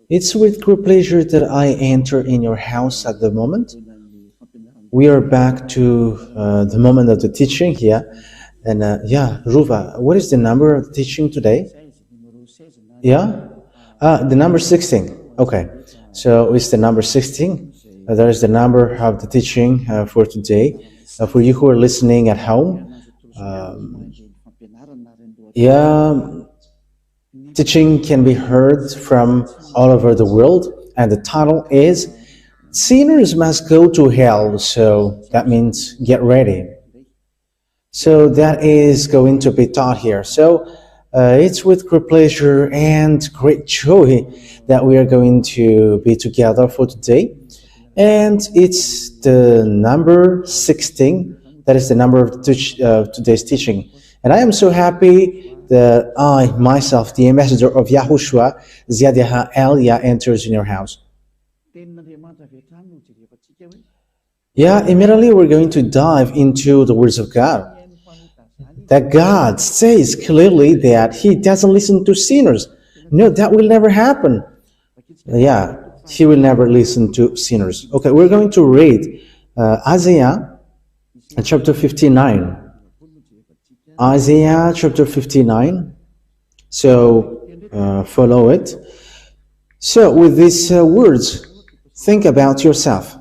It's with great pleasure that I enter in your house at the moment. We are back to the moment of the teaching here. And Ruva, what is the number of the teaching today? Yeah? The number 16. Okay. So it's the number 16. That is the number of the teaching for today. For you who are listening at home, teaching can be heard from all over the world, and the title is Sinners Must Go to Hell. So that means get ready. So that is going to be taught here. So it's with great pleasure and great joy that we are going to be together for today. And it's the number 16. That is the number of today's teaching. And I am so happy that I, myself, the ambassador of YAHOSHUAH, ZYAHVAH Elia, enters in your house. Yeah, immediately we're going to dive into the words of God. That God says clearly that He doesn't listen to sinners. No, that will never happen. Yeah, He will never listen to sinners. Okay, we're going to read Isaiah chapter 59. Isaiah chapter 59. So follow it. So with these words, think about yourself.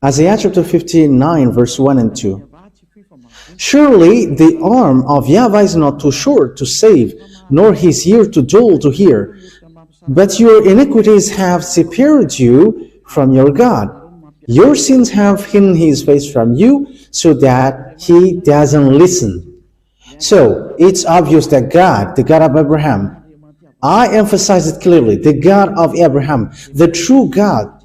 Isaiah chapter 59, verse 1 and 2. Surely the arm of YAHVAH is not too short to save, nor his ear too dull to hear. But your iniquities have separated you from your God. Your sins have hidden his face from you, so that he doesn't listen. So it's obvious that God, the God of Abraham, I emphasize it clearly, the God of Abraham, the true God,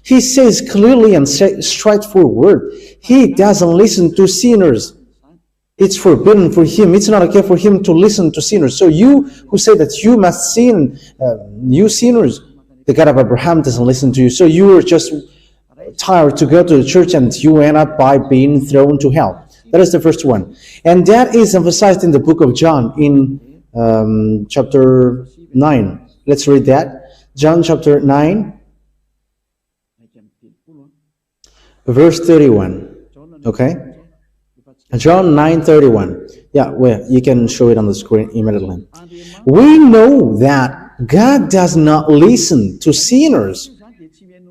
He says clearly and straightforward, He doesn't listen to sinners. It's forbidden for Him. It's not okay for Him to listen to sinners. So you who say that you must sin, you sinners, the God of Abraham doesn't listen to you. So you are just tired to go to the church and you end up by being thrown to hell. That is the first one. And that is emphasized in the book of John in chapter 9. Let's read that. John chapter 9, verse 31. Okay? John 9:31. Yeah, well, you can show it on the screen immediately. We know that God does not listen to sinners.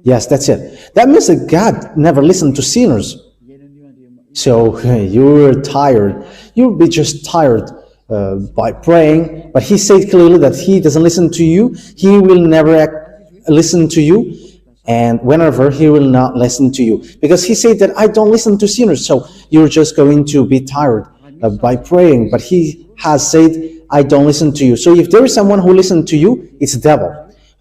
Yes, that's it. That means that God never listened to sinners. So you're tired. You'll be just tired by praying. But He said clearly that He doesn't listen to you. He will never listen to you. And whenever He will not listen to you. Because He said that I don't listen to sinners. So you're just going to be tired by praying. But He has said, I don't listen to you. So if there is someone who listens to you, it's the devil.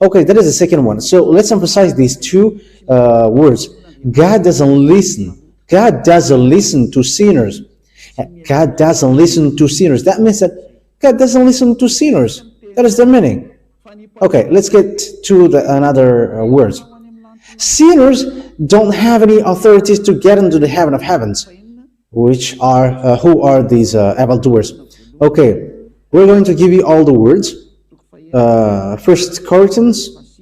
Okay, that is the second one. So let's emphasize these two words. God doesn't listen. God doesn't listen to sinners. God doesn't listen to sinners. That means that God doesn't listen to sinners. That is the meaning. Okay, let's get to another words. Sinners don't have any authorities to get into the heaven of heavens, which are who are these evildoers? Okay, we're going to give you all the words. 1 Corinthians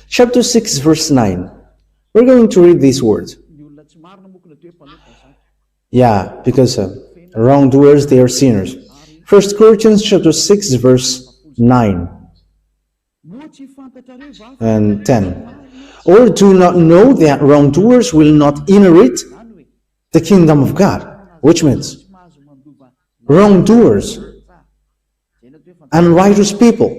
chapter 6, verse 9. We're going to read these words. Yeah, because wrongdoers, they are sinners. 1 Corinthians chapter 6, verse 9 and 10. Or do not know that wrongdoers will not inherit the kingdom of God, which means wrongdoers, unrighteous people,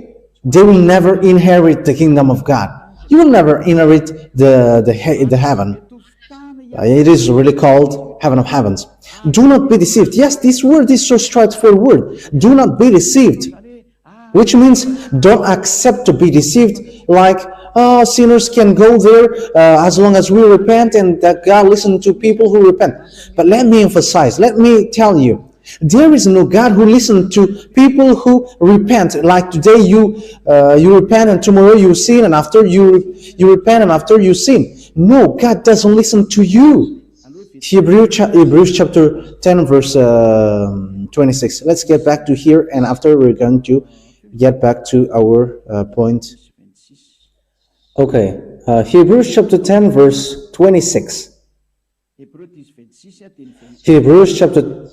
they will never inherit the kingdom of God. You will never inherit the heaven. It is really called heaven of heavens. Do not be deceived. Yes, this word is so straightforward. Do not be deceived, which means don't accept to be deceived like, sinners can go there as long as we repent and that God listens to people who repent. But let me emphasize, let me tell you, there is no God who listens to people who repent. Like today you repent and tomorrow you sin, and after you repent and after you sin. No, God doesn't listen to you. Hebrews chapter 10 verse 26. Let's get back to here, and after we're going to get back to our point. Okay, Hebrews chapter 10, verse 26. Hebrews chapter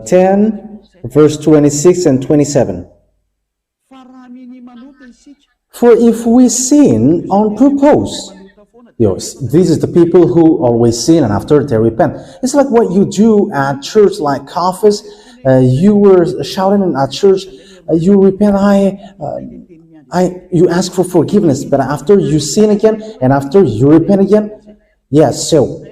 10, verse 26 and 27. For if we sin on purpose, yes, this is the people who always sin and after they repent. It's like what you do at church, like coffees. You were shouting at church, you repent, you ask for forgiveness, but after you sin again and after you repent again, yes, so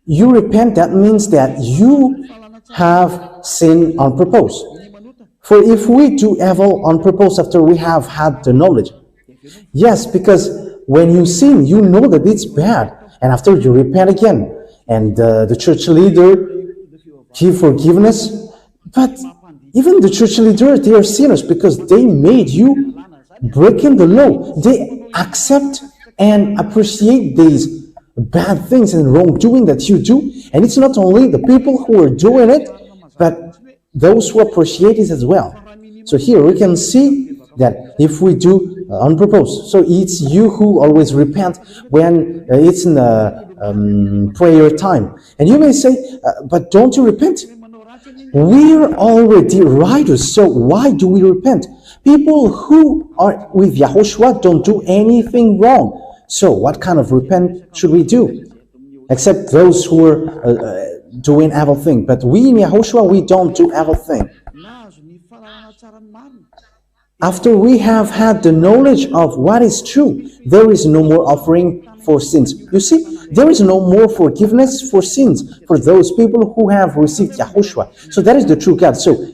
you repent, that means that you have sinned on purpose. For if we do evil on purpose after we have had the knowledge, yes, because when you sin, you know that it's bad, and after you repent again, and the church leader give forgiveness, but even the church leader, they are sinners because they made you breaking the law. They accept and appreciate these bad things and wrongdoing that you do, and it's not only the people who are doing it, but those who appreciate it as well. So here we can see that if we do on purpose, so it's you who always repent when it's in the prayer time. And you may say, but don't you repent? We're already righteous, so why do we repent? People who are with YAHOSHUAH don't do anything wrong. So what kind of repent should we do? Except those who are doing evil thing. But we in YAHOSHUAH, we don't do evil thing. After we have had the knowledge of what is true, there is no more offering for sins. You see, there is no more forgiveness for sins for those people who have received YAHOSHUAH. So that is the true God. So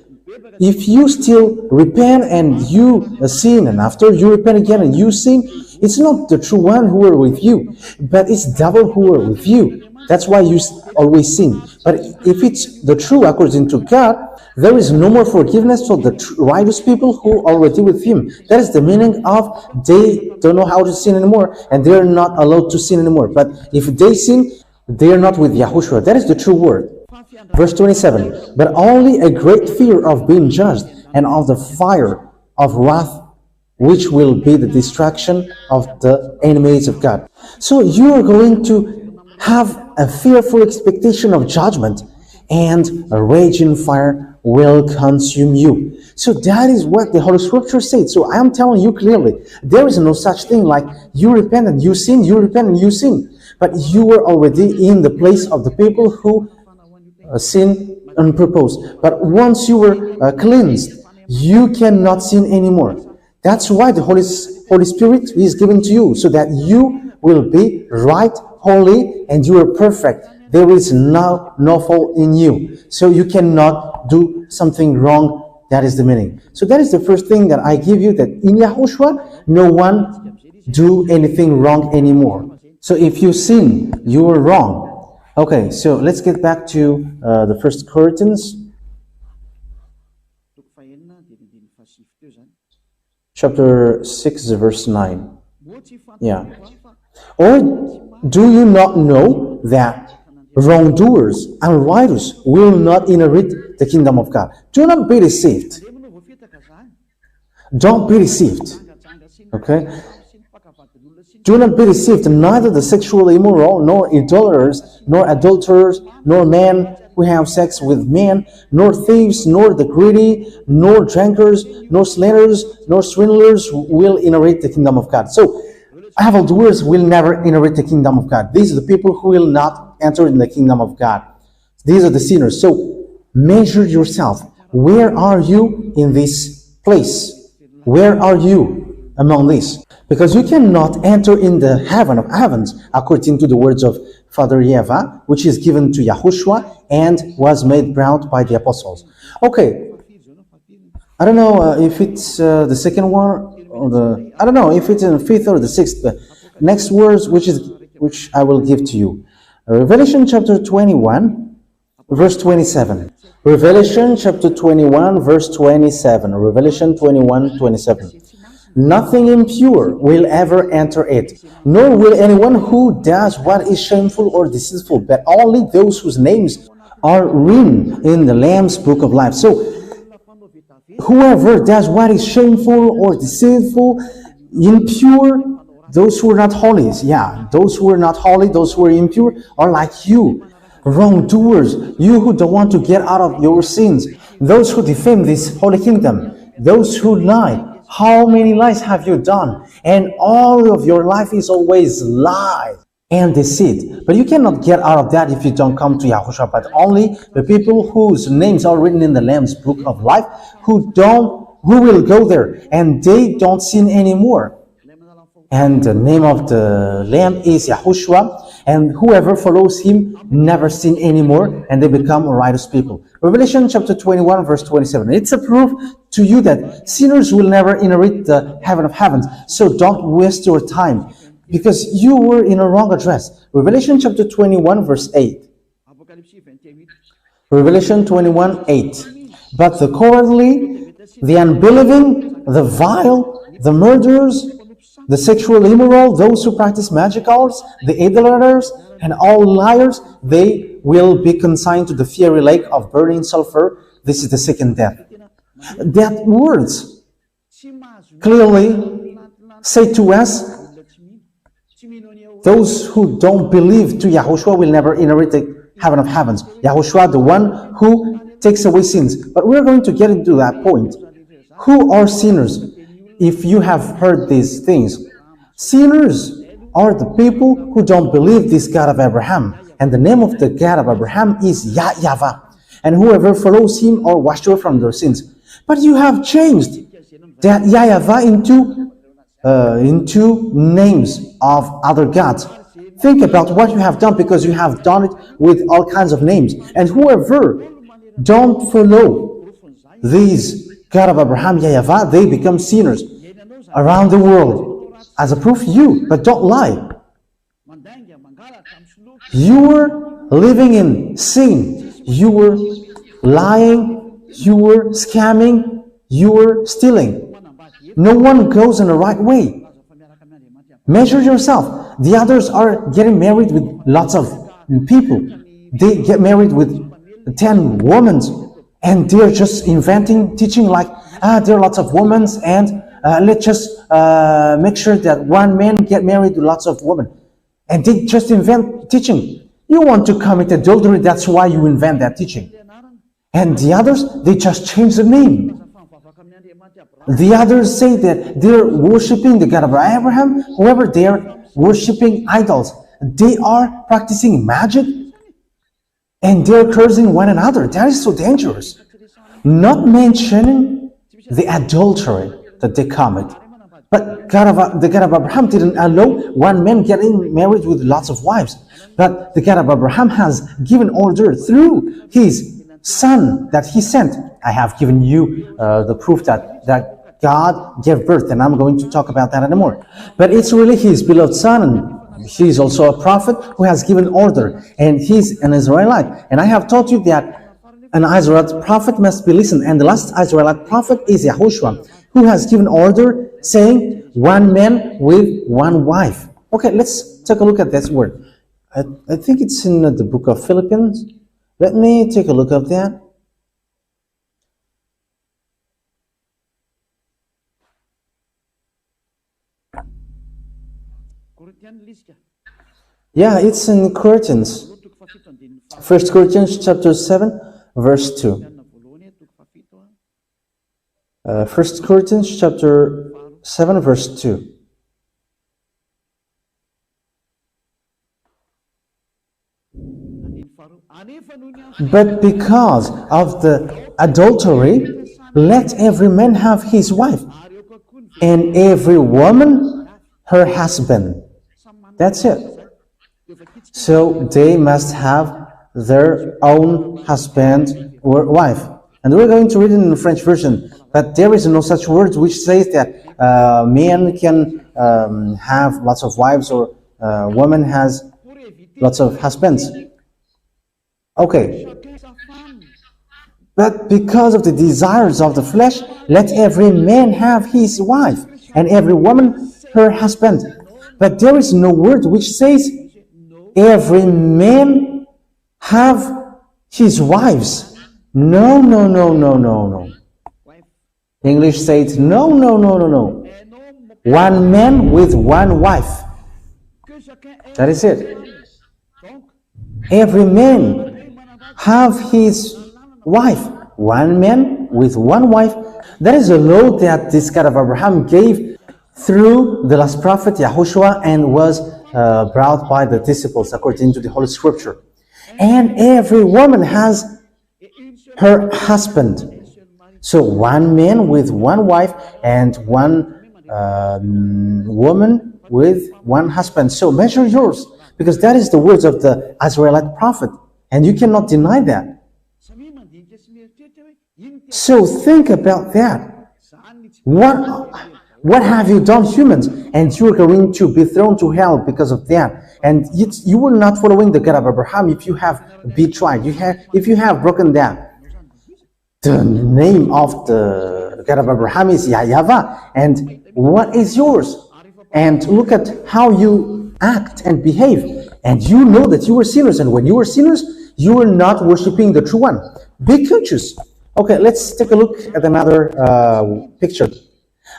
if you still repent and you sin, and after you repent again and you sin, it's not the true one who are with you, but it's devil who are with you. That's why you always sin. But if it's the true according to God, there is no more forgiveness for the righteous people who are already with Him. That is the meaning of they don't know how to sin anymore, and they are not allowed to sin anymore. But if they sin, they are not with YAHOSHUAH. That is the true word. Verse 27, but only a great fear of being judged and of the fire of wrath, which will be the destruction of the enemies of God. So you are going to have a fearful expectation of judgment, and a raging fire will consume you. So that is what the Holy Scripture said. So I am telling you clearly, there is no such thing like you repent and you sin, you repent and you sin. But you were already in the place of the people who sin on purpose. But once you were cleansed, you cannot sin anymore. That's why the Holy Spirit is given to you, so that you will be right, holy, and you are perfect. There is no fault in you. So you cannot do something wrong. That is the meaning. So that is the first thing that I give you, that in YAHOSHUAH, no one do anything wrong anymore. So if you sin, you are wrong. Okay, so let's get back to the 1 Corinthians. Chapter 6, verse 9. Yeah. Or do you not know that wrongdoers and righteous will not inherit the kingdom of God? Do not be deceived. Don't be deceived. Okay? Do not be deceived. Neither the sexually immoral, nor idolaters, nor adulterers, nor men who have sex with men, nor thieves, nor the greedy, nor drunkards, nor slanderers, nor swindlers will inherit the kingdom of God. So, evildoers will never inherit the kingdom of God. These are the people who will not enter in the kingdom of God. These are the sinners. So, measure yourself. Where are you in this place? Where are you among these? Because you cannot enter in the heaven of heavens, according to the words of Father YAHVAH, which is given to YAHOSHUAH and was made proud by the apostles. Okay, I don't know if it's the second one or I don't know if it's in the fifth or the sixth. But next words, which I will give to you. Revelation chapter 21, verse 27. Revelation chapter 21, verse 27. Revelation 21, 27. Nothing impure will ever enter it, nor will anyone who does what is shameful or deceitful, but only those whose names are written in the Lamb's book of life. So, whoever does what is shameful or deceitful, impure, those who are not holy, yeah, those who are not holy, those who are impure are like you, wrongdoers, you who don't want to get out of your sins, those who defame this holy kingdom, those who lie. How many lies have you done? And all of your life is always lie and deceit. But you cannot get out of that if you don't come to Yahushua. But only the people whose names are written in the Lamb's book of life, who will go there and they don't sin anymore. And the name of the Lamb is YAHOSHUAH, and whoever follows him never sin anymore, and they become righteous people. Revelation chapter 21, verse 27. It's a proof to you that sinners will never inherit the heaven of heavens. So don't waste your time, because you were in a wrong address. Revelation chapter 21, verse 8. Revelation 21, 8. But the cowardly, the unbelieving, the vile, the murderers, the sexual immoral, those who practice magic arts, the idolaters, and all liars, they will be consigned to the fiery lake of burning sulfur. This is the second death. That words clearly say to us, those who don't believe to Yahushua will never inherit the heaven of heavens. Yahushua, the one who takes away sins. But we're going to get into that point. Who are sinners? If you have heard these things, sinners are the people who don't believe this God of Abraham. And the name of the God of Abraham is YAHVAH. And whoever follows him are washed away from their sins. But you have changed that YAHVAH into names of other gods. Think about what you have done, because you have done it with all kinds of names. And whoever don't follow these God of Abraham, YAHVAH, they become sinners around the world. As a proof, but don't lie. You were living in sin. You were lying. You were scamming. You were stealing. No one goes in the right way. Measure yourself. The others are getting married with lots of people. They get married with 10 women. And they're just inventing, teaching like, there are lots of women, and let's just make sure that one man get married to lots of women. And they just invent teaching. You want to commit adultery, that's why you invent that teaching. And the others, they just change the name. The others say that they're worshipping the God of Abraham. However, they are worshipping idols. They are practicing magic. And they're cursing one another. That is so dangerous. Not mentioning the adultery that they commit. But the God of Abraham didn't allow one man getting married with lots of wives. But the God of Abraham has given order through his son that he sent. I have given you the proof that God gave birth, and I'm going to talk about that anymore. But it's really his beloved son, and he's also a prophet who has given order, and he's an Israelite. And I have taught you that an Israelite prophet must be listened, and the last Israelite prophet is YAHOSHUAH, who has given order saying one man with one wife. Okay, let's take a look at this word. I think it's in the book of Philippians. Let me take a look at that. Yeah, it's in Corinthians. 1 Corinthians chapter 7, verse 2. 1 Corinthians chapter 7, verse 2. But because of the adultery, let every man have his wife, and every woman her husband. That's it. So they must have their own husband or wife. And we're going to read it in the French version. But there is no such word which says that men can have lots of wives, or woman has lots of husbands. Okay. But because of the desires of the flesh, let every man have his wife, and every woman her husband. But there is no word which says every man have his wives. No. English says, no, no, no, no, no. One man with one wife. That is it. Every man have his wife. One man with one wife. That is a law that this God of Abraham gave through the last prophet YAHOSHUAH and was brought by the disciples according to the Holy Scripture. And every woman has her husband. So one man with one wife and one woman with one husband. So measure yours, because that is the words of the Israelite prophet, and you cannot deny that. So think about that. What have you done, humans? And you are going to be thrown to hell because of that. And you were not following the God of Abraham if you have betrayed, if you have broken that. The name of the God of Abraham is YAHVAH, and what is yours? And look at how you act and behave. And you know that you were sinners, and when you were sinners, you were not worshiping the true one. Be conscious. Okay, let's take a look at another picture.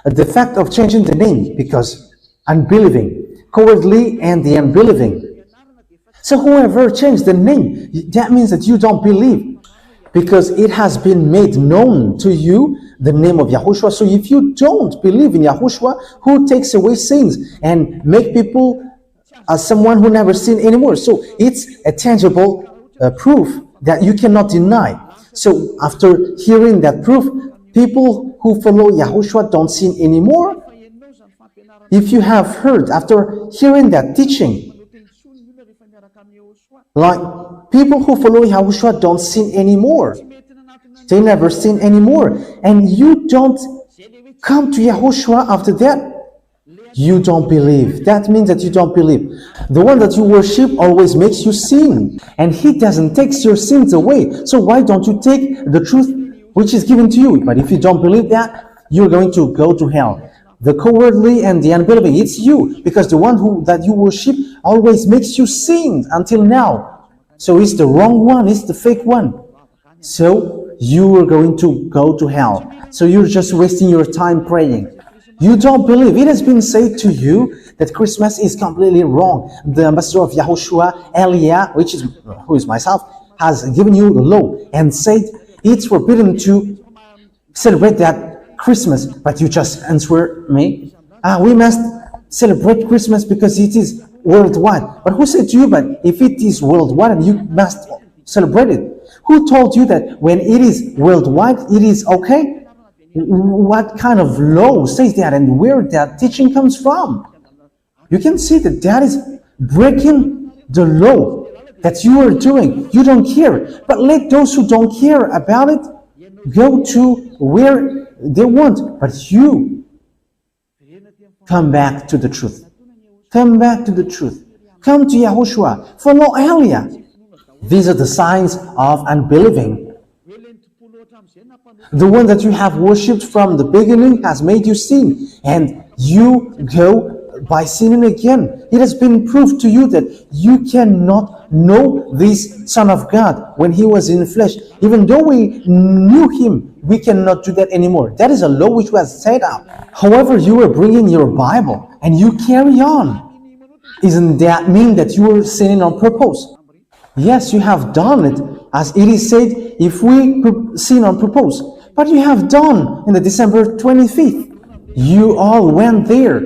The fact of changing the name, because unbelieving, cowardly, and the unbelieving. So whoever changed the name, that means that you don't believe, because it has been made known to you, the name of YAHOSHUAH. So if you don't believe in YAHOSHUAH, who takes away sins and make people as someone who never sinned anymore. So it's a tangible proof that you cannot deny. So after hearing that proof, people who follow YAHOSHUAH don't sin anymore. If you have heard after hearing that teaching, like people who follow YAHOSHUAH don't sin anymore. They never sin anymore. And you don't come to YAHOSHUAH after that, you don't believe. That means that you don't believe. The one that you worship always makes you sin, and he doesn't take your sins away. So why don't you take the truth which is given to you? But if you don't believe that, you're going to go to hell. The cowardly and the unbelieving, it's you, because the one that you worship always makes you sin until now. So it's the wrong one, it's the fake one. So you are going to go to hell. So you're just wasting your time praying. You don't believe. It has been said to you that Christmas is completely wrong. The ambassador of YAHOSHUAH, Elia, who is myself, has given you the law and said it's forbidden to celebrate that Christmas. But you just answer me, we must celebrate Christmas because it is worldwide. But who said to you, but if it is worldwide, you must celebrate it? Who told you that when it is worldwide, it is okay? What kind of law says that, and where that teaching comes from? You can see that that is breaking the law that you are doing. You don't care. But let those who don't care about it go to where they want. But you come back to the truth. Come back to the truth. Come to YAHOSHUAH. Follow Elia. These are the signs of unbelieving. The one that you have worshipped from the beginning has made you sin, and you go by sinning again. It has been proved to you that you cannot know this Son of God when he was in flesh. Even though we knew him, we cannot do that anymore. That is a law which was set up. However, you are bringing your Bible and you carry on. Isn't that mean that you are sinning on purpose? Yes, you have done it, as it is said, if we sin on purpose. But you have done in the December 25th. You all went there.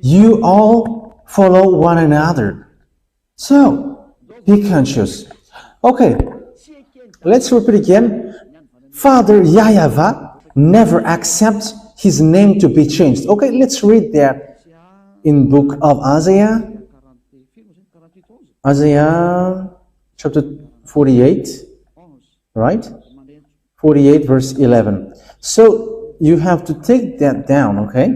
You all follow one another. So, be conscious. Okay, let's repeat again. Father YAHVAH never accepts his name to be changed. Okay, let's read that in book of Isaiah. Isaiah chapter 48, right? 48 verse 11. So you have to take that down, okay?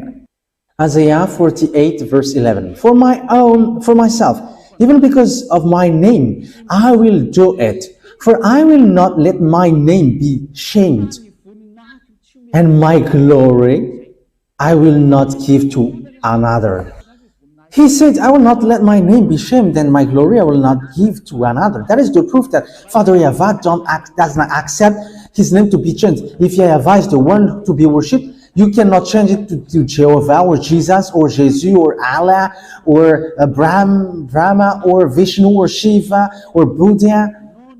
Isaiah 48 verse 11. For myself, even because of my name, I will do it. For I will not let my name be shamed, and my glory I will not give to another. He said, I will not let my name be shamed, and my glory I will not give to another. That is the proof that Father YAHVAH does not accept his name to be changed. If YAHVAH is the one to be worshipped, You cannot change it to Jehovah or Jesus or Jesus or Allah or Brahma or Vishnu or Shiva or Buddha.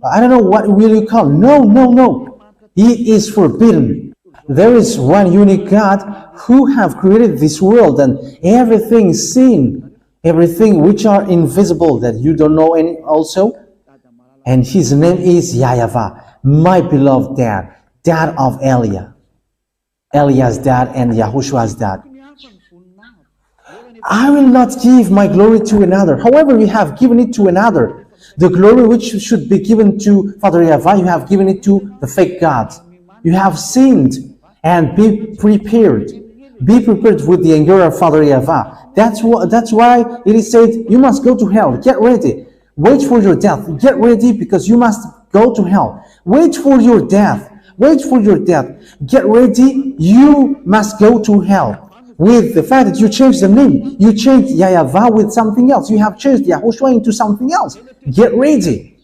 I don't know what will you call. No, no, no. It is forbidden. There is one unique God who have created this world and everything seen, everything which are invisible that you don't know any also. And his name is YAHVAH, my beloved dad, dad of Eliah's dad and Yahoshua's dad. I will not give my glory to another. However, you have given it to another. The glory which should be given to Father YAHVAH, you have given it to the fake gods. You have sinned. And be prepared. Be prepared with the anger of Father YAHVAH. That's why it is said, you must go to hell. Get ready. Wait for your death. Get ready because you must go to hell. Wait for your death. Wait for your death. Get ready. You must go to hell. With the fact that you changed the name. You changed YAHVAH with something else. You have changed YAHOSHUAH into something else. Get ready.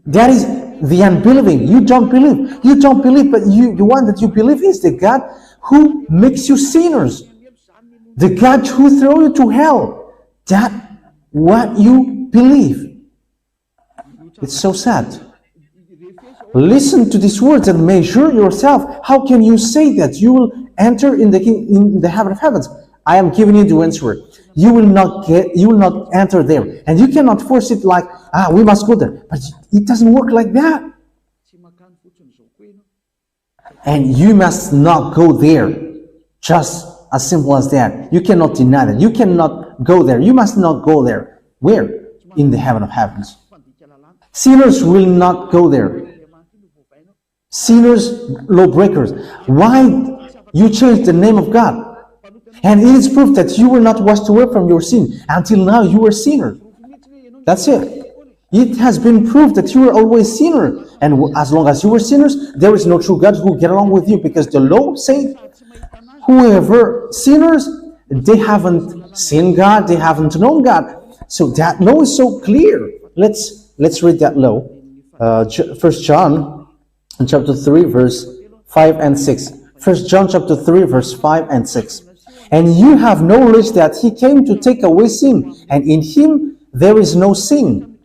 That is the unbelieving. You don't believe. You don't believe, but the one that you believe is the God who makes you sinners. The God who throws you to hell. That what you believe. It's so sad. Listen to these words and measure yourself. How can you say that you will enter in the heaven of heavens? I am giving you the answer. You will not enter there. And you cannot force it like, we must go there. But it doesn't work like that. And you must not go there. Just as simple as that. You cannot deny that. You cannot go there. You must not go there. Where? In the heaven of heavens. Sinners will not go there. Sinners, lawbreakers. Why you changed the name of God? And it is proof that you were not washed away from your sin. Until now, you were sinner. That's it. It has been proved that you were always sinner. And as long as you were sinners, there is no true God who will get along with you. Because the law says, whoever sinners, they haven't seen God, they haven't known God. So that law is so clear. Let's read that law. 1 John chapter 3, verse 5 and 6. 1 John chapter 3, verse 5 and 6. And you have knowledge that he came to take away sin, and in him there is no sin.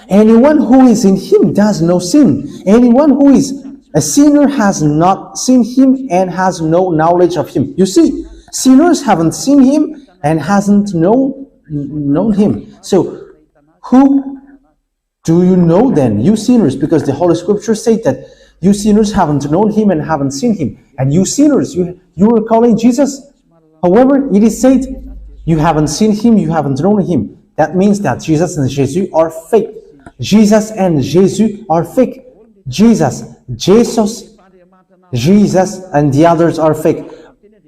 Anyone who is in him does no sin. Anyone who is a sinner has not seen him and has no knowledge of him. You see, sinners haven't seen him and hasn't known him. So, who do you know then? You sinners, because the Holy Scriptures say that you sinners haven't known him and haven't seen him. And you sinners, you are calling Jesus. However, it is said, you haven't seen him, you haven't known him. That means that Jesus and Jesus are fake. Jesus and Jesus are fake. Jesus, and the others are fake.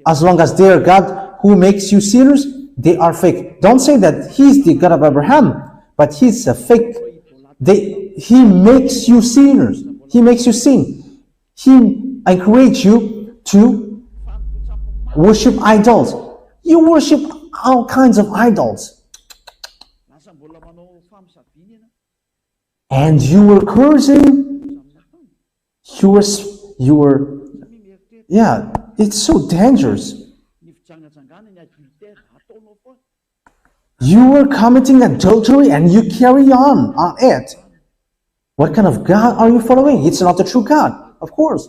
As long as they are God who makes you sinners, they are fake. Don't say that he's the God of Abraham, but he's a fake. He makes you sinners. He makes you sin. He encourages you to worship idols. You worship all kinds of idols. And you were cursing. You were, yeah, it's so dangerous. You were committing adultery and you carry on it. What kind of God are you following? It's not the true God, of course.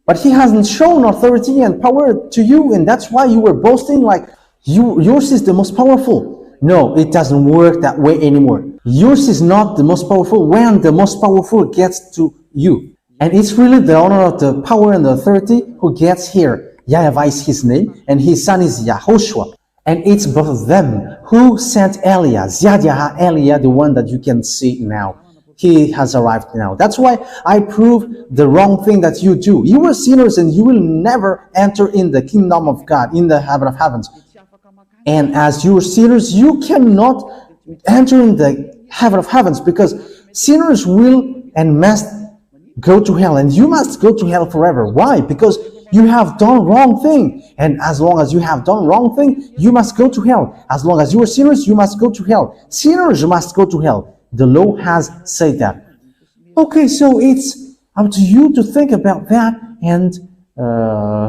But he hasn't shown authority and power to you, and that's why you were boasting like yours is the most powerful. No, it doesn't work that way anymore. Yours is not the most powerful when the most powerful gets to you. And it's really the honor of the power and the authority who gets here. YAHVAH is his name, and his son is YAHOSHUAH. And it's both of them who sent Eliah, Eliah, the one that you can see now. He has arrived now. That's why I prove the wrong thing that you do. You are sinners and you will never enter in the kingdom of God, in the heaven of heavens. And as you are sinners, you cannot enter in the heaven of heavens because sinners will and must go to hell. And you must go to hell forever. Why? Because you have done wrong thing. And as long as you have done wrong thing, you must go to hell. As long as you are sinners, you must go to hell. Sinners must go to hell. The law has said that. Okay, so it's up to you to think about that and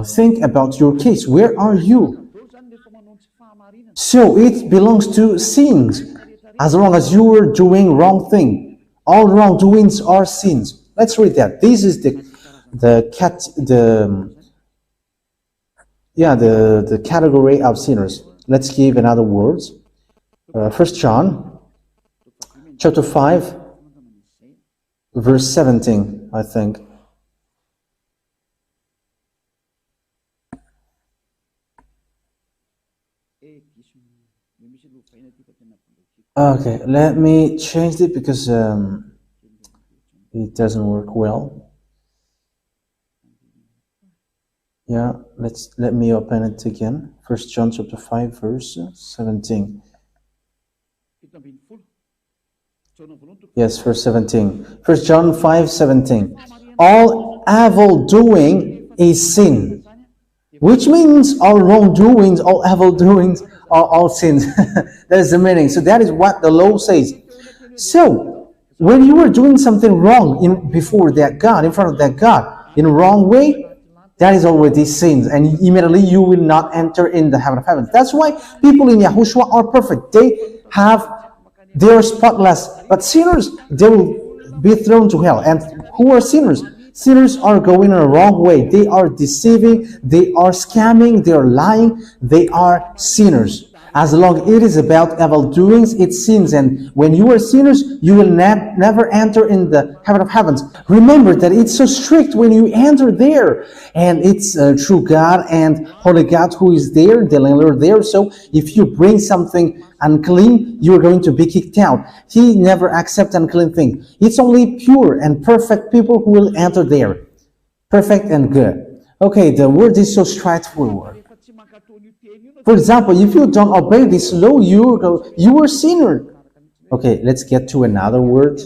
think about your case. Where are you? So it belongs to sins. As long as you are doing wrong thing, all wrongdoings are sins. Let's read that. This is the category of sinners. Let's give another words. 1 John chapter 5 verse 17, I think. Okay, let me change it because it doesn't work well. Yeah, let me open it again. 1 John chapter 5 verse 17. Yes, verse 17. 1 John 5, 17. All evil doing is sin, which means all wrongdoings, all evil doings are all sins. That is the meaning. So that is what the law says. So when you are doing something wrong before that God, in front of that God, in a wrong way, that is already sins, and immediately you will not enter in the heaven of heavens. That's why people in Yahushua are perfect. They are spotless, but sinners, they will be thrown to hell. And who are sinners? Sinners are going in a wrong way. They are deceiving, they are scamming, they are lying, they are sinners. As long as it is about evil doings, it's sins. And when you are sinners, you will never enter in the heaven of heavens. Remember that it's so strict when you enter there. And it's true God and Holy God who is there, the landlord there. So if you bring something unclean, you are going to be kicked out. He never accepts unclean thing. It's only pure and perfect people who will enter there. Perfect and good. Okay, the word is so straightforward. For example, if you don't obey this law, you are a sinner. Okay, let's get to another word.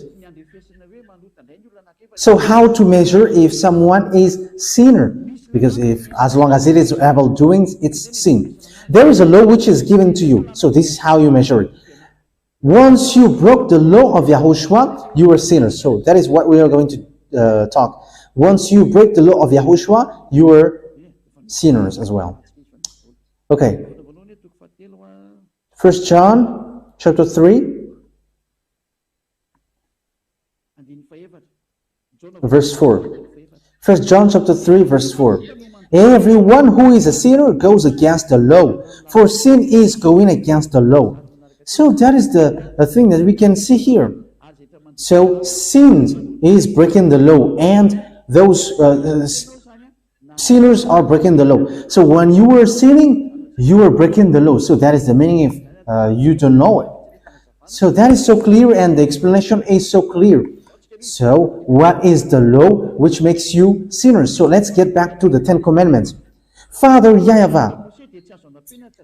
So how to measure if someone is sinner? Because as long as it is evil doings, it's sin. There is a law which is given to you. So this is how you measure it. Once you broke the law of YAHOSHUAH, you are sinners. So that is what we are going to talk. Once you break the law of YAHOSHUAH, you are sinners as well. Okay. 1 John chapter 3 verse 4. 1 John chapter 3 verse 4. Everyone who is a sinner goes against the law, for sin is going against the law. So that is the thing that we can see here. So sin is breaking the law, and those sinners are breaking the law. So when you are sinning, you are breaking the law. So that is the meaning if you don't know it. So that is so clear, and the explanation is so clear. So what is the law which makes you sinners? So let's get back to the 10 Commandments. Father YAHVAH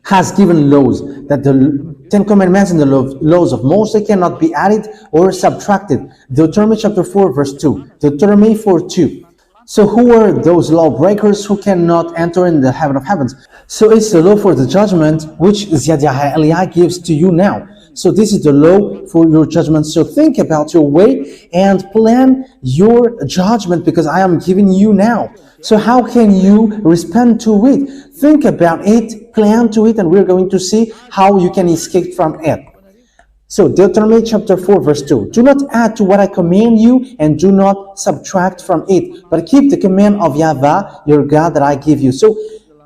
has given laws that the 10 Commandments and the laws of Moses cannot be added or subtracted. Deuteronomy chapter 4 verse 2. Deuteronomy 4:2. So who are those lawbreakers who cannot enter in the heaven of heavens? So it's the law for the judgment which Yahweh gives to you now. So this is the law for your judgment. So think about your way and plan your judgment, because I am giving you now. So how can you respond to it? Think about it, plan to it, and we're going to see how you can escape from it. So Deuteronomy chapter 4 verse 2. Do not add to what I command you, and do not subtract from it, but keep the command of YAHVAH your God that I give you. So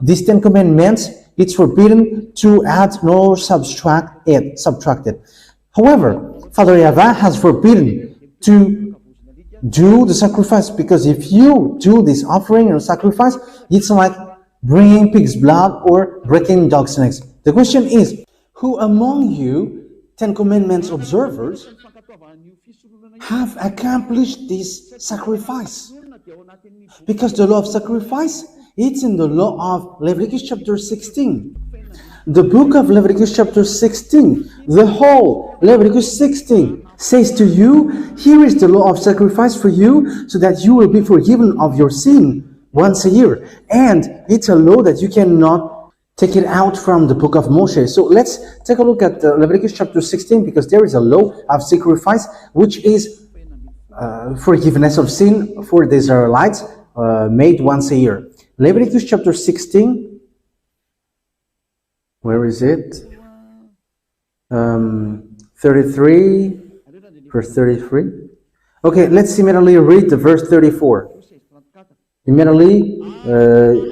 these 10 commandments, it's forbidden to add nor subtract it. However, Father YAHVAH has forbidden to do the sacrifice, because if you do this offering or sacrifice, it's like bringing pig's blood or breaking dog's necks. The question is, who among you 10 Commandments observers have accomplished this sacrifice? Because the law of sacrifice, it's in the law of Leviticus chapter 16. The book of Leviticus chapter 16, the whole Leviticus 16 says to you, here is the law of sacrifice for you, so that you will be forgiven of your sin once a year. And it's a law that you cannot take it out from the book of Moshe. So let's take a look at Leviticus chapter 16, because there is a law of sacrifice, which is forgiveness of sin for the Israelites, made once a year. Leviticus chapter 16. Where is it? 33, verse 33. Okay, let's immediately read the verse 34. Immediately,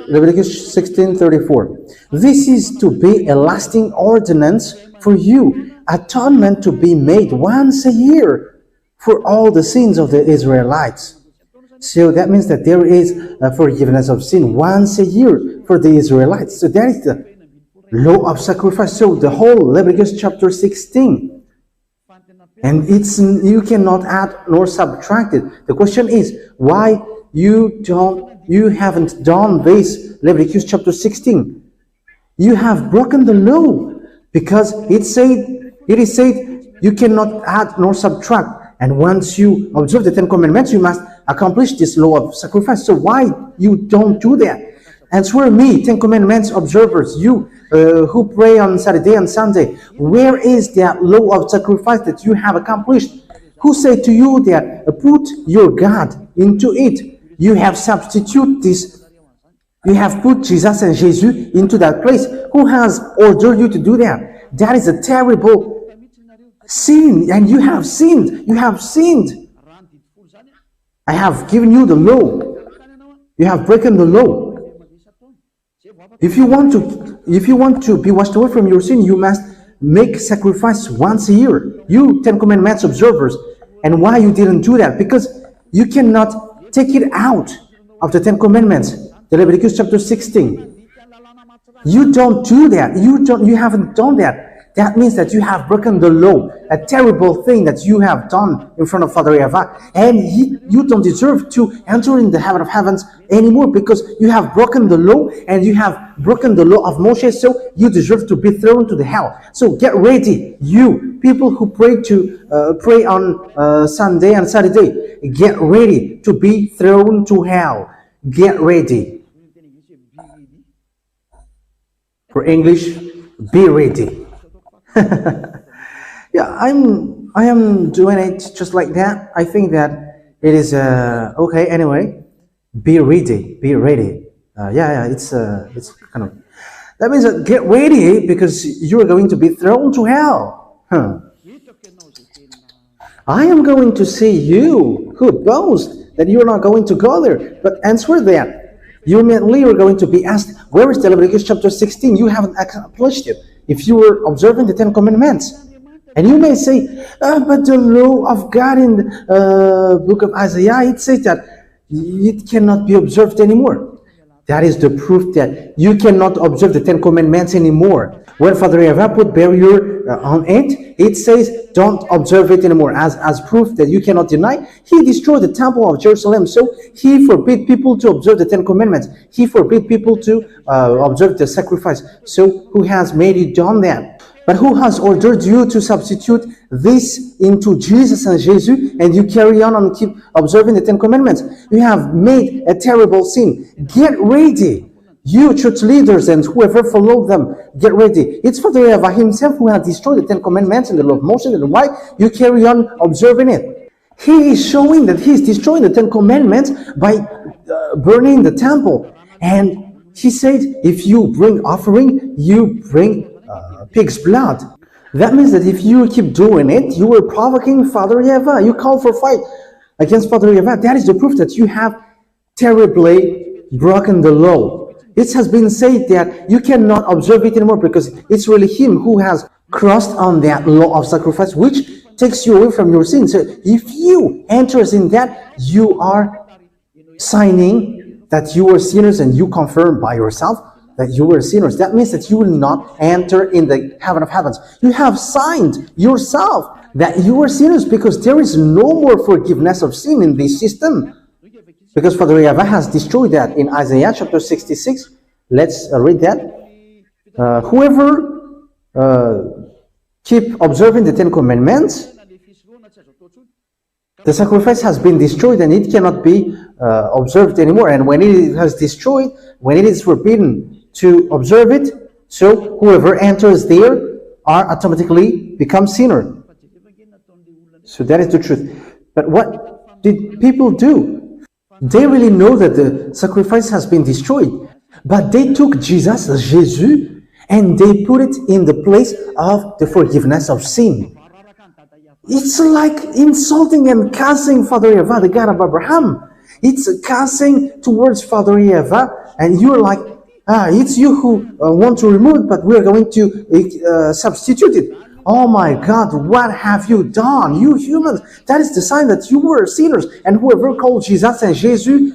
Leviticus 16:34. This is to be a lasting ordinance for you, atonement to be made once a year for all the sins of the Israelites. So that means that there is a forgiveness of sin once a year for the Israelites. So that is the law of sacrifice. So the whole Leviticus chapter 16. And you cannot add nor subtract it. The question is, why you haven't done this Leviticus chapter 16? You have broken the law, because it is said you cannot add nor subtract. And once you observe the 10 Commandments, you must accomplish this law of sacrifice. So why you don't do that? Answer me, 10 Commandments observers, you who pray on Saturday and Sunday, where is that law of sacrifice that you have accomplished? Who said to you that put your God into it? You have substituted this. You have put Jesus and Jesus into that place. Who has ordered you to do that? That is a terrible sin, and you have sinned. You have sinned. I have given you the law. You have broken the law. If you want to be washed away from your sin, you must make sacrifice once a year. You 10 Commandments observers. And why you didn't do that? Because you cannot take it out of the 10 Commandments. The Leviticus chapter 16. You don't do that. You haven't done that. That means that you have broken the law, a terrible thing that you have done in front of Father YAHVAH, and you don't deserve to enter in the heaven of heavens anymore, because you have broken the law and you have broken the law of Moshe, so you deserve to be thrown to the hell. So get ready, you people who pray on Sunday and Saturday, get ready to be thrown to hell. Get ready. For English, be ready. Yeah, I am doing it just like that. I think that it is okay. Anyway, be ready. It's kind of, that means that get ready, because you are going to be thrown to hell. I am going to see you who boast that you are not going to go there, but answer that. You immediately are going to be asked, where is the Leviticus chapter 16? You haven't accomplished it. If you were observing the 10 Commandments. And you may say, but the law of God in the book of Isaiah, it says that it cannot be observed anymore. That is the proof that you cannot observe the 10 Commandments anymore. When Father YAHVAH put barrier on it, it says don't observe it anymore. As proof that you cannot deny, he destroyed the temple of Jerusalem. So he forbid people to observe the 10 Commandments. He forbid people to observe the sacrifice. So who has made you done that? But who has ordered you to substitute this into Jesus and Jesus, and you carry on and keep observing the 10 Commandments? You have made a terrible sin. Get ready. You church leaders and whoever followed them, get ready. It's Father YAHVAH himself who has destroyed the 10 Commandments and the law of Moses, and why you carry on observing it. He is showing that he is destroying the 10 Commandments by burning the temple. And he said, if you bring offering, you bring pig's blood. That means that if you keep doing it, you are provoking Father YAHVAH. You call for fight against Father YAHVAH. That is the proof that you have terribly broken the law. It has been said that you cannot observe it anymore, because it's really him who has crossed on that law of sacrifice, which takes you away from your sin. So if you enter in that, you are signing that you are sinners, and you confirm by yourself that you were sinners. That means that you will not enter in the heaven of heavens. You have signed yourself that you are sinners, because there is no more forgiveness of sin in this system. Because Father YAHVAH has destroyed that in Isaiah chapter 66. Let's read that. Whoever keep observing the 10 Commandments, the sacrifice has been destroyed and it cannot be observed anymore. And when it has destroyed, when it is forbidden to observe it, so whoever enters there are automatically become sinner. So that is the truth. But what did people do? They really know that the sacrifice has been destroyed. But they took Jesus, Jésus, and they put it in the place of the forgiveness of sin. It's like insulting and cursing Father YAHVAH, the God of Abraham. It's cursing towards Father YAHVAH, and you're like, it's you who want to remove it, but we're going to substitute it. Oh my God, what have you done, you humans? That is the sign that you were sinners. And whoever called Jesus and Jesus,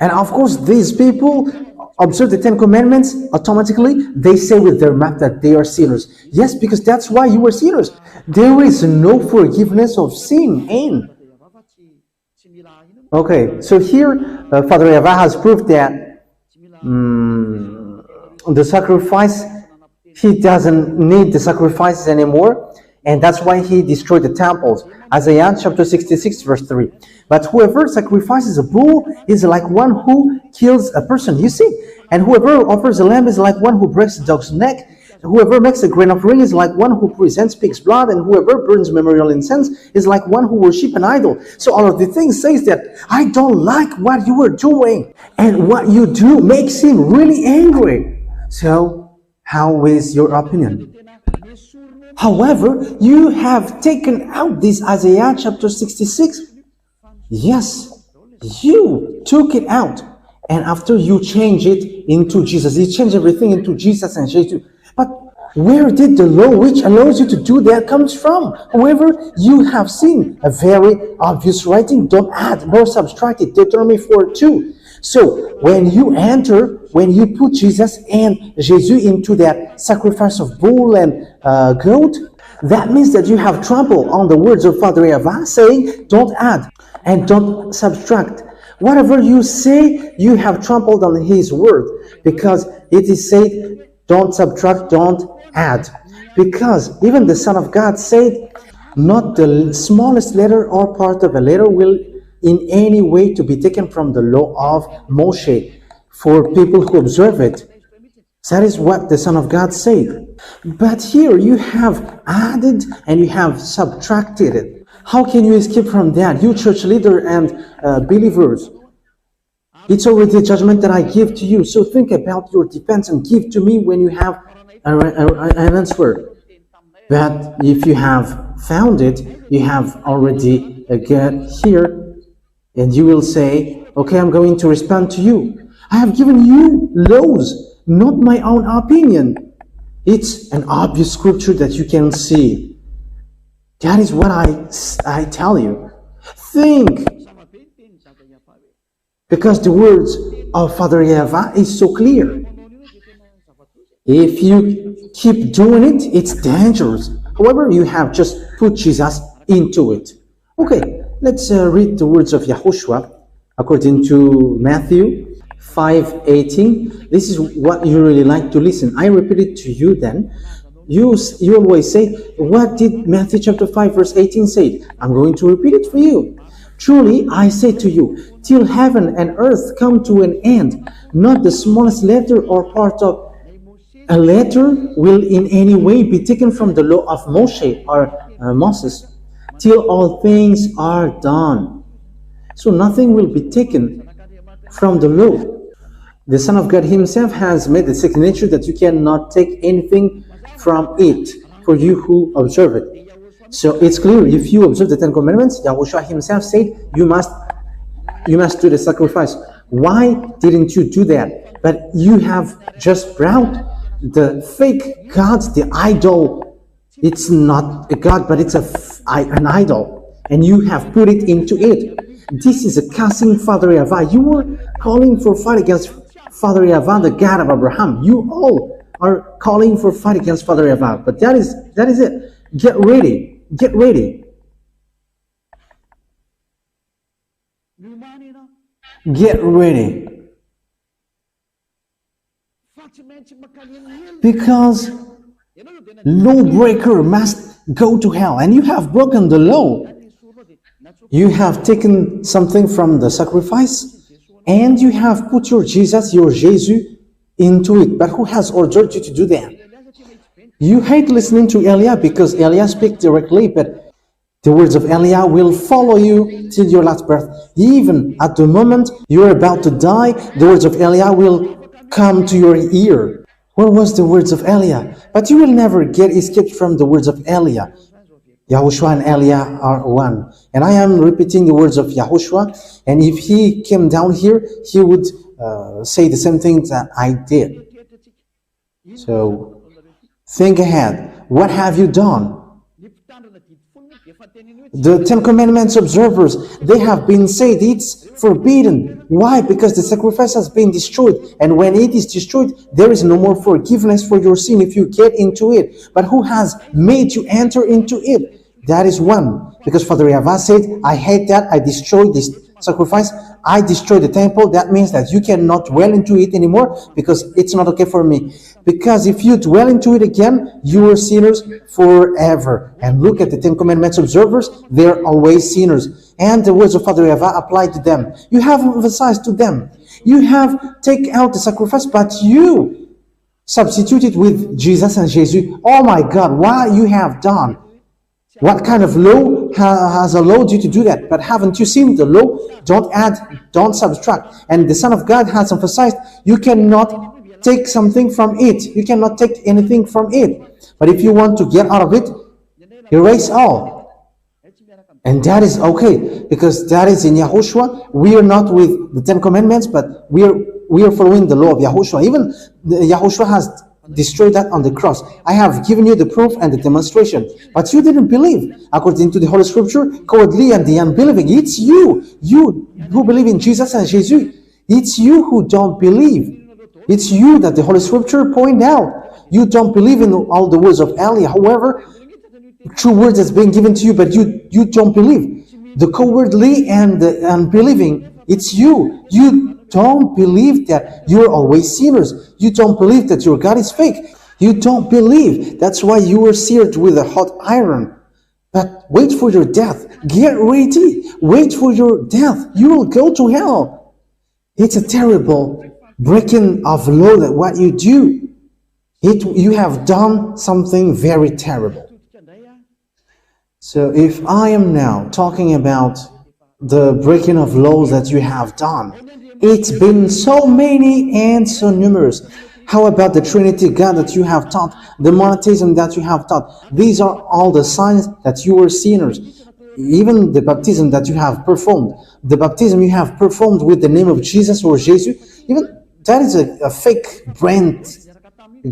and of course these people observe the Ten Commandments, automatically they say with their mouth that they are sinners. Yes, because that's why you were sinners. There is no forgiveness of sin in. Okay, so here Father YAHVAH has proved that the sacrifice, he doesn't need the sacrifices anymore, and that's why he destroyed the temples. Isaiah chapter 66 verse 3. But whoever sacrifices a bull is like one who kills a person, you see. And whoever offers a lamb is like one who breaks a dog's neck. Whoever makes a grain offering is like one who presents pig's blood, and whoever burns memorial incense is like one who worships an idol. So all of the things says that I don't like what you are doing, and what you do makes him really angry. So how is your opinion? However, you have taken out this Isaiah chapter 66. Yes, you took it out, and after you change it into Jesus, you change everything into Jesus and Jesus. But where did the law which allows you to do that comes from? However, you have seen a very obvious writing. Don't add nor subtract it. Deuteronomy 4:2. So when you put Jesus and Jesus into that sacrifice of bull and goat, that means that you have trampled on the words of Father YAHVAH saying, don't add and don't subtract. Whatever you say, you have trampled on his word, because it is said, don't subtract, don't add. Because even the Son of God said, not the smallest letter or part of a letter will in any way to be taken from the law of Moshe for people who observe it. That is what the Son of God said. But here you have added and you have subtracted it. How can you escape from that? You church leader and believers, it's already a judgment that I give to you. So think about your defense and give to me when you have an answer. But if you have found it, you have already got here, and you will say, okay, I'm going to respond to you. I have given you laws, not my own opinion. It's an obvious scripture that you can see. That is what I tell you. Think. Because the words of Father YAHVAH is so clear. If you keep doing it, it's dangerous. However, you have just put Jesus into it. Okay, let's read the words of YAHOSHUAH according to Matthew 5:18. This is what you really like to listen. I repeat it to you then. You always say, what did Matthew chapter 5 verse 18 say? I'm going to repeat it for you. Truly, I say to you, till heaven and earth come to an end, not the smallest letter or part of a letter will in any way be taken from the law of Moshe or Moses, till all things are done. So nothing will be taken from the law. The Son of God himself has made the signature that you cannot take anything from it for you who observe it. So it's clear, if you observe the Ten Commandments, YAHOSHUAH himself said, you must do the sacrifice. Why didn't you do that? But you have just brought the fake gods, the idol. It's not a god, but it's an idol. And you have put it into it. This is a cursing Father YAHVAH. You were calling for fight against Father YAHVAH, the God of Abraham. You all are calling for fight against Father YAHVAH. But that is it. Get ready. Get ready. Get ready. Because lawbreaker must go to hell, and you have broken the law. You have taken something from the sacrifice, and you have put your Jesus into it. But who has ordered you to do that? You hate listening to Elia because Elia speaks directly, but The words of Eliah will follow you till your last breath. Even at the moment you are about to die, the words of Eliah will come to your ear. What was the words of Eliah? But you will never get escaped from the words of Eliah. YAHOSHUAH and Eliah are one. And I am repeating the words of YAHOSHUAH. And if he came down here, he would say the same thing that I did. So think ahead. What have you done? The Ten Commandments observers, they have been said it's forbidden. Why? Because the sacrifice has been destroyed. And when it is destroyed, there is no more forgiveness for your sin if you get into it. But who has made you enter into it? That is one. Because Father YAHVAH said, I hate that. I destroyed this sacrifice. I destroyed the temple. That means that you cannot dwell into it anymore because it's not okay for me. Because if you dwell into it again, you are sinners forever. And look at the Ten Commandments observers, they're always sinners. And the words of Father YAHVAH apply to them. You have emphasized to them. You have taken out the sacrifice, but you substituted with Jesus and Jesus. Oh my God, what you have done? What kind of law has allowed you to do that? But haven't you seen the law? Don't add, don't subtract. And the Son of God has emphasized, you cannot take something from it. You cannot take anything from it. But if you want to get out of it, erase all. And that is okay, because that is in YAHOSHUAH. We are not with the Ten Commandments, but we are following the law of YAHOSHUAH. Even YAHOSHUAH has destroyed that on the cross. I have given you the proof and the demonstration, but you didn't believe. According to the Holy Scripture, cowardly and the unbelieving, it's you who believe in Jesus and Jesus. It's you who don't believe. It's you that the Holy Scripture point out. You don't believe in all the words of Eliah. However, true words has been given to you, but you don't believe. The cowardly and the unbelieving, it's you. You don't believe that you're always sinners. You don't believe that your God is fake. You don't believe. That's why you were seared with a hot iron. But wait for your death. Get ready. Wait for your death. You will go to hell. It's a terrible breaking of law that what you do. You have done something very terrible. So if I am now talking about the breaking of laws that you have done, it's been so many and so numerous. How about the Trinity God that you have taught, the monotheism that you have taught? These are all the signs that you were sinners. Even the baptism that you have performed, the baptism you have performed with the name of Jesus or Jesus, even that is a fake brand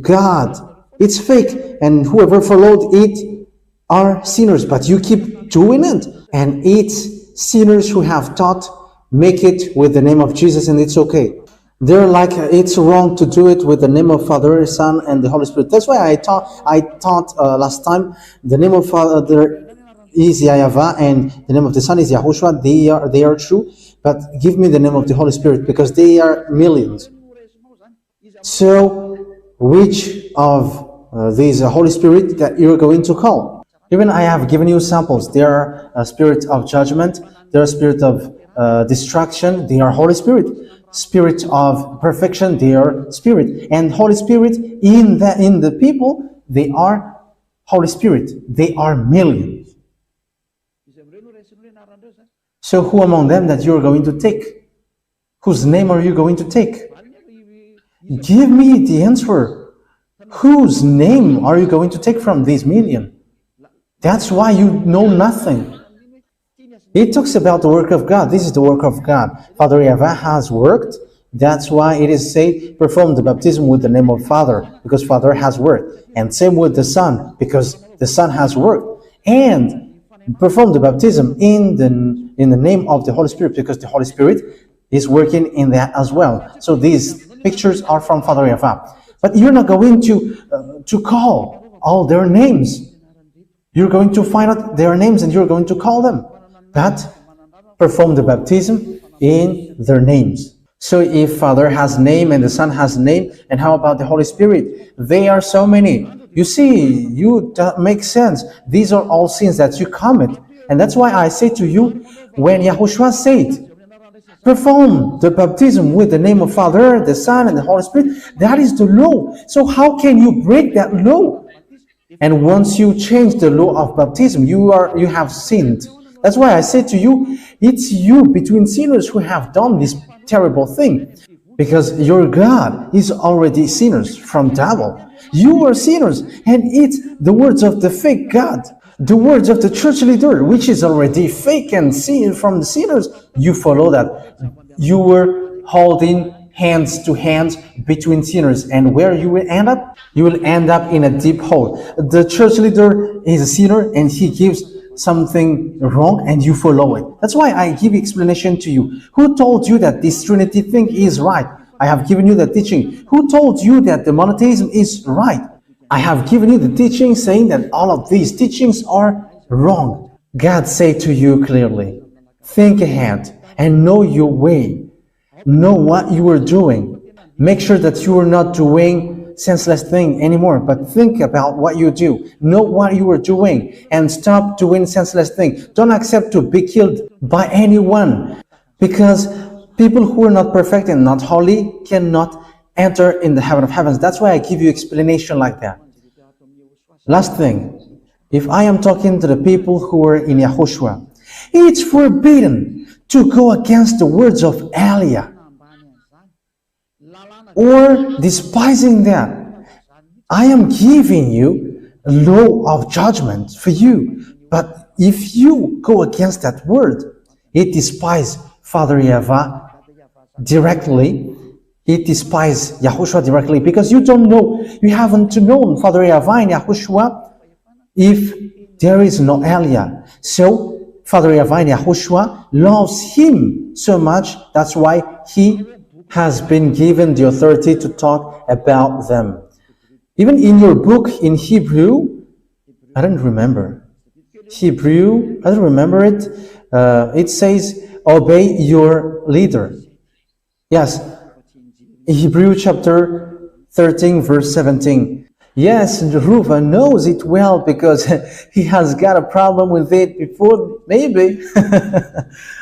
God. It's fake, and whoever followed it are sinners, but you keep doing it. And it's sinners who have taught, make it with the name of Jesus, and it's okay. They're like, it's wrong to do it with the name of Father, Son, and the Holy Spirit. That's why I taught last time, the name of Father is YAHVAH, and the name of the Son is YAHOSHUAH. They are true, but give me the name of the Holy Spirit, because they are millions. So, which of these Holy Spirit that you're going to call? Even I have given you samples. There are a spirit of judgment, there are spirit of destruction, they are Holy Spirit. Spirit of perfection, they are Spirit. And Holy Spirit in the people, they are Holy Spirit. They are millions. So who among them that you're going to take? Whose name are you going to take? Give me the answer. Whose name are you going to take from these million? That's why you know nothing. It talks about the work of God. This is the work of God. Father YAHVAH has worked. That's why it is said, perform the baptism with the name of Father, because Father has worked. And same with the Son, because the Son has worked. And perform the baptism in the name of the Holy Spirit, because the Holy Spirit is working in that as well. So these pictures are from Father YAHVAH. But you're not going to call all their names. You're going to find out their names and you're going to call them. But perform the baptism in their names. So if Father has name and the Son has name, and how about the Holy Spirit? They are so many. You see, that makes sense. These are all sins that you commit. And that's why I say to you, when YAHOSHUAH said, perform the baptism with the name of Father, the Son, and the Holy Spirit, that is the law. So how can you break that law? And once you change the law of baptism, you have sinned. That's why I say to you, it's you between sinners who have done this terrible thing. Because your God is already sinners from devil. You are sinners, and it's the words of the fake God, the words of the church leader, which is already fake and sin from the sinners. You follow that. You were holding hands to hands between sinners, and where you will end up? You will end up in a deep hole. The church leader is a sinner, and he gives something wrong, and you follow it. That's why I give explanation to you. Who told you that this Trinity thing is right? I have given you the teaching. Who told you that the monotheism is right? I have given you the teaching saying that all of these teachings are wrong. God said to you clearly, think ahead and know your way. Know what you are doing. Make sure that you are not doing senseless thing anymore, but think about what you do. Know what you are doing and stop doing senseless thing. Don't accept to be killed by anyone, because people who are not perfect and not holy cannot enter in the heaven of heavens. That's why I give you explanation like that. Last thing, if I am talking to the people who are in YAHOSHUAH, it's forbidden to go against the words of Elia or despising that. I am giving you a law of judgment for you. But if you go against that word, it despises Father YAHVAH directly. It despises YAHOSHUAH directly, because you don't know, you haven't known Father YAHVAH and YAHOSHUAH if there is no Elia. So Father YAHVAH and YAHOSHUAH loves him so much. That's why he has been given the authority to talk about them. Even in your book in Hebrew, I don't remember. Hebrew, I don't remember it. It says, obey your leader. Yes, Hebrew chapter 13, verse 17. Yes, Ruva knows it well because he has got a problem with it before, maybe.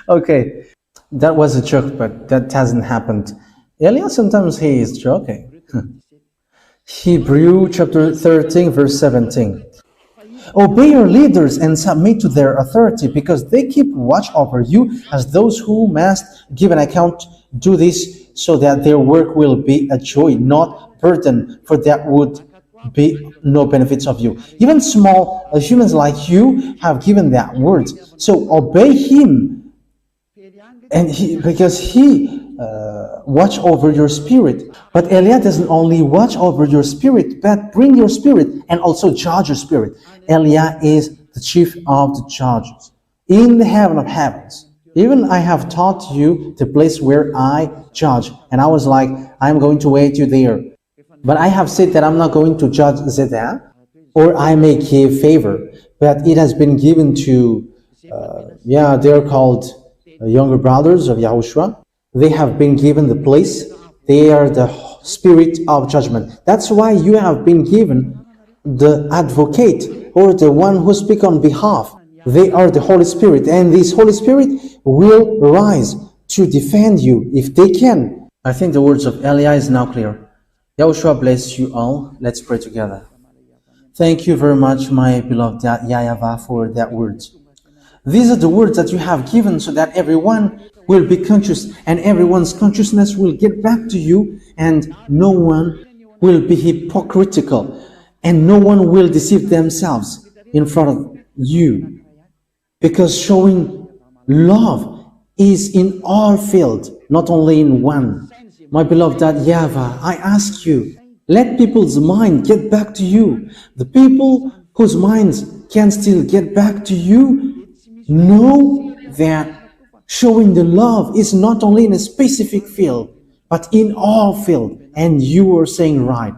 Okay, that was a joke, but that hasn't happened. Elias, sometimes he is joking. Hebrew chapter 13, verse 17. Obey your leaders and submit to their authority, because they keep watch over you as those who must give an account. Do this so that their work will be a joy, not burden, for that would be no benefits of you. Even small humans like you have given that word. So obey him, and because he watch over your spirit. But Elia doesn't only watch over your spirit, but bring your spirit and also judge your spirit. Elia is the chief of the judges in the heaven of heavens. Even I have taught you the place where I judge, and I was like, I'm going to wait you there. But I have said that I'm not going to judge Zedek, or I may give favor, but it has been given to, they're called younger brothers of YAHOSHUAH. They have been given the place. They are the spirit of judgment. That's why you have been given the advocate, or the one who speaks on behalf. They are the Holy Spirit, and this Holy Spirit will rise to defend you if they can. I think the words of Elia is now clear. YAHOSHUAH bless you all. Let's pray together. Thank you very much, my beloved YAHVAH, for that words. These are the words that you have given so that everyone will be conscious, and everyone's consciousness will get back to you, and no one will be hypocritical, and no one will deceive themselves in front of you. Because showing love is in all fields, not only in one. My beloved YAHVAH, I ask you, let people's mind get back to you. The people whose minds can still get back to you, know that showing the love is not only in a specific field, but in all fields. And you are saying right.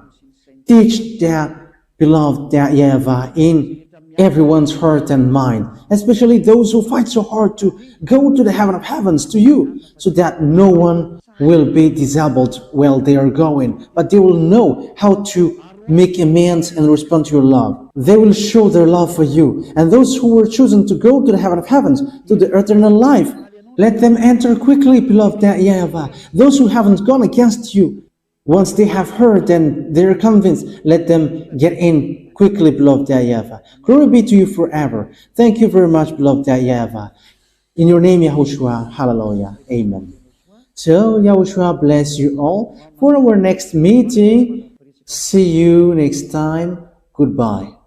Teach that, beloved YAHVAH, in everyone's heart and mind, especially those who fight so hard to go to the heaven of heavens to you, so that no one will be disabled while they are going, but they will know how to make amends and respond to your love. They will show their love for you. And those who were chosen to go to the heaven of heavens, to the eternal life, let them enter quickly, beloved YAHVAH. Those who haven't gone against you, once they have heard and they're convinced, let them get in quickly, beloved YAHVAH. Glory be to you forever. Thank you very much, beloved YAHVAH. In your name, YAHOSHUAH. Hallelujah. Amen. So, YAHOSHUAH bless you all for our next meeting. See you next time. Goodbye.